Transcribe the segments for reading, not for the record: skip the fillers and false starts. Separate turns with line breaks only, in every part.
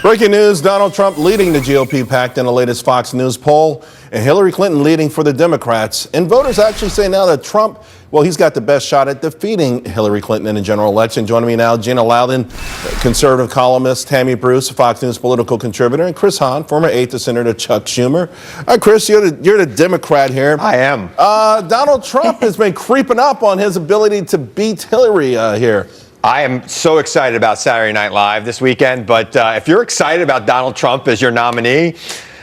Breaking news, Donald Trump leading the GOP pact in the latest Fox News poll, and Hillary Clinton leading for the Democrats. And voters actually say now that Trump, well, he's got the best shot at defeating Hillary Clinton in the general election. Joining me now, Gina Loudon, conservative columnist, Tammy Bruce, Fox News political contributor, and Chris Hahn, former aide to Senator Chuck Schumer. All right, Chris, you're the Democrat here.
I am.
Donald Trump has been creeping up on his ability to beat Hillary here.
I am so excited about Saturday Night Live this weekend, but if you're excited about Donald Trump as your nominee,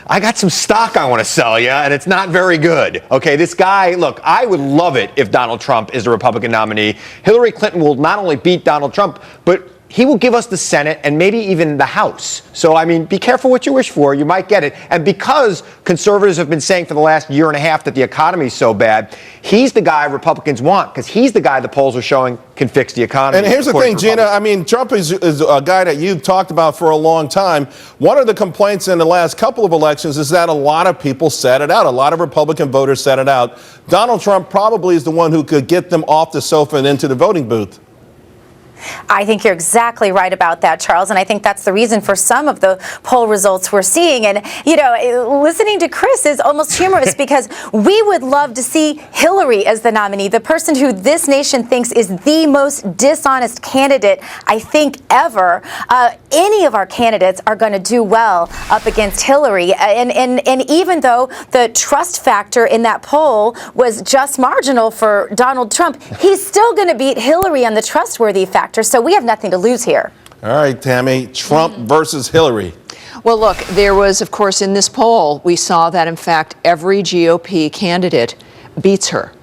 I got some stock I want to sell you, and it's not very good. Okay, this guy, look, I would love it if Donald Trump is the Republican nominee. Hillary Clinton will not only beat Donald Trump, but he will give us the Senate and maybe even the House. So, I mean, be careful what you wish for. You might get it. And because conservatives have been saying for the last year and a half that the economy is so bad, he's the guy Republicans want, because he's the guy the polls are showing can fix the economy.
And here's the thing, Gina, I mean, Trump is a guy that you've talked about for a long time. One of the complaints in the last couple of elections is that a lot of people sat it out. A lot of Republican voters sat it out. Donald Trump probably is the one who could get them off the sofa and into the voting booth.
I think you're exactly right about that, Charles, and I think that's the reason for some of the poll results we're seeing. And, you know, listening to Chris is almost humorous because we would love to see Hillary as the nominee, the person who this nation thinks is the most dishonest candidate, I think, ever. Any of our candidates are going to do well up against Hillary. And even though the trust factor in that poll was just marginal for Donald Trump, he's still going to beat Hillary on the trustworthy factor. So we have nothing to lose here.
All right, Tammy, Trump versus Hillary.
Well, look, there was, of course, in this poll, we saw that, in fact, every GOP candidate beats her.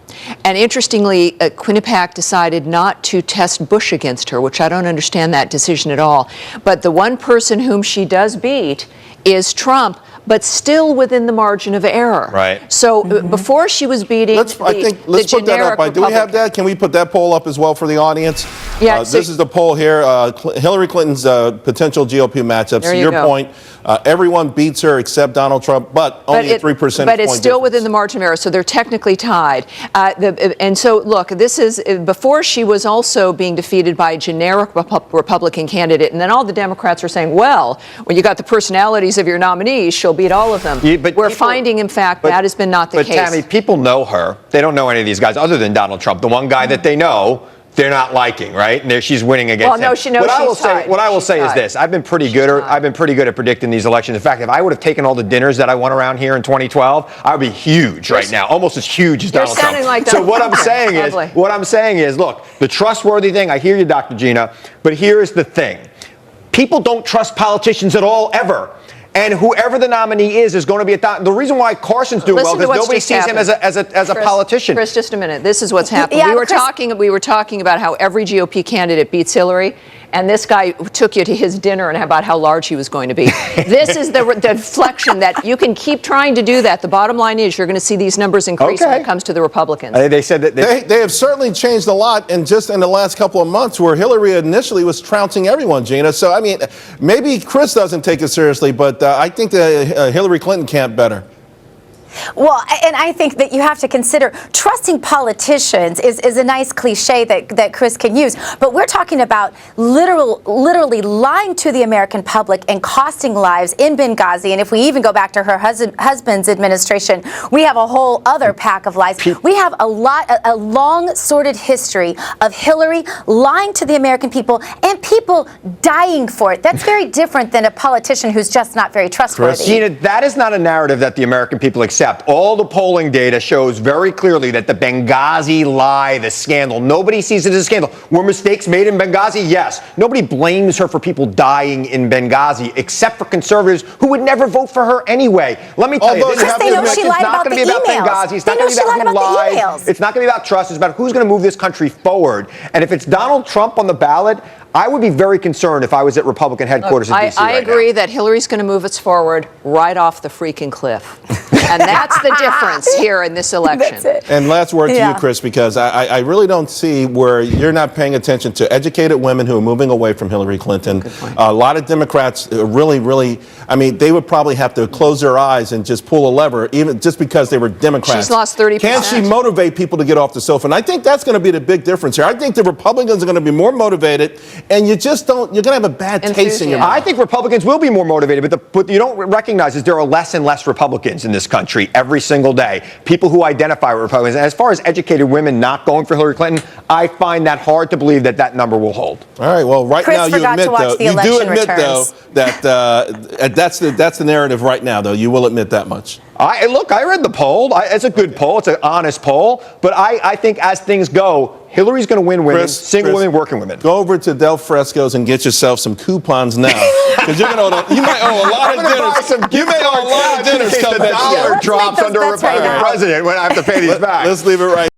And interestingly, Quinnipiac decided not to test Bush against her, which I don't understand that decision at all. But the one person whom she does beat is Trump, but still within the margin of error.
Right.
So before she was beating
let's put that up. Do we have that? Can we put that poll up as well for the audience?
Yeah.
This is the poll here. Hillary Clinton's potential GOP matchups.
There
to
you
your
go.
point, everyone beats her except Donald Trump, but only a 3% point.
But it's still within the margin of error, so they're technically tied. And so, look, this is before she was also being defeated by a generic Republican candidate, and then all the Democrats are saying, well, when you got the personalities of your nominees, she'll beat all of them.
But
we're finding, in fact, that has been not the case.
But Tammy, people know her. They don't know any of these guys other than Donald Trump. The one guy that they know, they're not liking, right? And she's winning against him.
Well, no, she knows
What I will say is this: I've been pretty good. I've been pretty good at predicting these elections. In fact, if I would have taken all the dinners that I won around here in 2012, I would be huge right now, almost as huge as Donald Trump.
Like
so what I'm saying is, look, the trustworthy thing. I hear you, Dr. Gina, but here's the thing: people don't trust politicians at all, ever. And whoever the nominee is going to be the reason why Carson's doing well, because nobody sees him as a politician.
Chris, just a minute. This is what's happening.
Yeah,
we were talking about how every GOP candidate beats Hillary, and this guy took you to his dinner and about how large he was going to be. This is the deflection that you can keep trying to do that. The bottom line is you're going to see these numbers increase when it comes to the Republicans.
They said that
they have certainly changed a lot, and just in the last couple of months, where Hillary initially was trouncing everyone, Gina. So I mean, maybe Chris doesn't take it seriously, but I think that Hillary Clinton can't better.
Well, and I think that you have to consider trusting politicians is a nice cliche that Chris can use. But we're talking about literally lying to the American public and costing lives in Benghazi. And if we even go back to her husband's administration, we have a whole other pack of lies. We have a long sordid history of Hillary lying to the American people and people dying for it. That's very different than a politician who's just not very trustworthy.
Gina, that is not a narrative that the American people accept. All the polling data shows very clearly that the Benghazi lie, the scandal, nobody sees it as a scandal. Were mistakes made in Benghazi? Yes. Nobody blames her for people dying in Benghazi, except for conservatives who would never vote for her anyway. Let me tell you, this
they know she lied about the emails.
Benghazi. It's not going to be about who lied. It's not going to be about trust. It's about who's going to move this country forward. And if it's Donald Trump on the ballot, I would be very concerned if I was at Republican headquarters in D.C.
I agree that Hillary's going to move us forward right off the freaking cliff. And that's the difference here in this election.
That's it.
And last word to
Yeah.
you, Chris, because I really don't see where you're not paying attention to educated women who are moving away from Hillary Clinton. A lot of Democrats really, I mean, they would probably have to close their eyes and just pull a lever, even just because they were Democrats.
She's lost 30%.
Can she motivate people to get off the sofa? And I think that's going to be the big difference here. I think the Republicans are going to be more motivated, and you're going to have a bad taste in your mouth.
I think Republicans will be more motivated, but what you don't recognize is there are less and less Republicans in this country every single day. People who identify with Republicans. And as far as educated women not going for Hillary Clinton, I find that hard to believe that number will hold.
All right. Well, right
Chris
now you
forgot
admit,
to watch
though,
the
you do
election
admit,
returns.
though, that that's the narrative right now, though. You will admit that much.
Look, I read the poll. It's a good poll. It's an honest poll. But I think as things go, Hillary's going to win women, single women, working women.
Go over to Del Fresco's and get yourself some coupons now, because you might owe a lot of dinners. You may owe a lot of dinners
in case
coming
the
next
dollar
year.
drops
those
under a
bets right
Republican
now.
president when I have to pay these back.
Let's leave it right